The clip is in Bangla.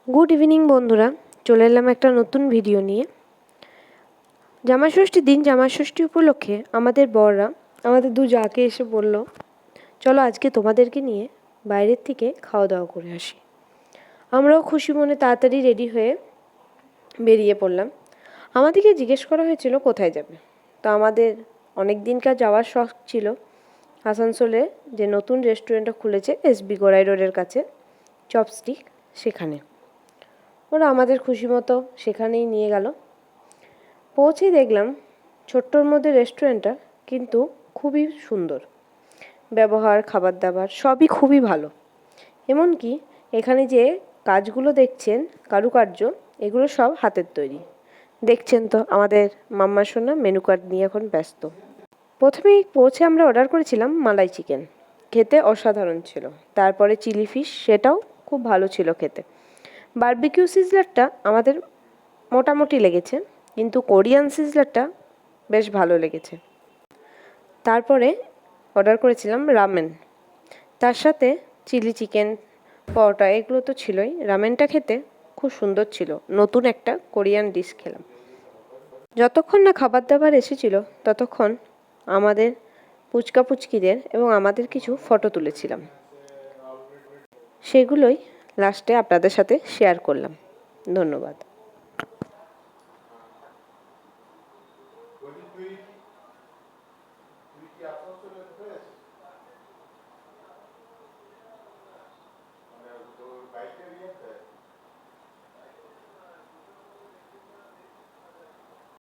গুড ইভিনিং বন্ধুরা, চলে এলাম একটা নতুন ভিডিও নিয়ে। জামাইষষ্ঠীর দিন জামাইষষ্ঠী উপলক্ষে আমাদের বররা আমাদের দু জাকে এসে বলল, চলো আজকে তোমাদেরকে নিয়ে বাইরের থেকে খাওয়া দাওয়া করে আসি। আমরাও খুশি মনে তাড়াতাড়ি রেডি হয়ে বেরিয়ে পড়লাম। আমাদেরকে জিজ্ঞেস করা হয়েছিল কোথায় যাবে। তো আমাদের অনেক দিনকার যাওয়ার শখ ছিল আসানসোলে যে নতুন রেস্টুরেন্টটা খুলেছে এসবি গোড়াই রোডের কাছে, চপস্টিক, সেখানে। ওরা আমাদের খুশি মতো সেখানেই নিয়ে গেল। পৌঁছেই দেখলাম ছোট্টর মধ্যে রেস্টুরেন্টটা, কিন্তু খুবই সুন্দর। ব্যবহার, খাবার দাবার সবই খুবই ভালো। এমনকি এখানে যে কাজগুলো দেখছেন, কারুকার্য, এগুলো সব হাতের তৈরি। দেখছেন তো আমাদের মাম্মা সোনা মেনু কার্ড নিয়ে এখন ব্যস্ত। প্রথমেই পৌঁছে আমরা অর্ডার করেছিলাম মালাই চিকেন, খেতে অসাধারণ ছিল। তারপরে চিলি ফিশ, সেটাও খুব ভালো ছিল খেতে। বারবিকিউ সিজলারটা আমাদের মোটামুটি লেগেছে, কিন্তু কোরিয়ান সিজলারটা বেশ ভালো লেগেছে। তারপরে অর্ডার করেছিলাম রামেন, তার সাথে চিলি চিকেন, পরোটা, এগুলো তো ছিলই। রামেনটা খেতে খুব সুন্দর ছিল, নতুন একটা কোরিয়ান ডিশ খেলাম। যতক্ষণ না খাবার দাবার এসেছিল ততক্ষণ আমাদের পুচকা পুচকিদের এবং আমাদের কিছু ফটো তুলেছিলাম, সেগুলোই লাস্টে আপনাদের সাথে শেয়ার করলাম। ধন্যবাদ।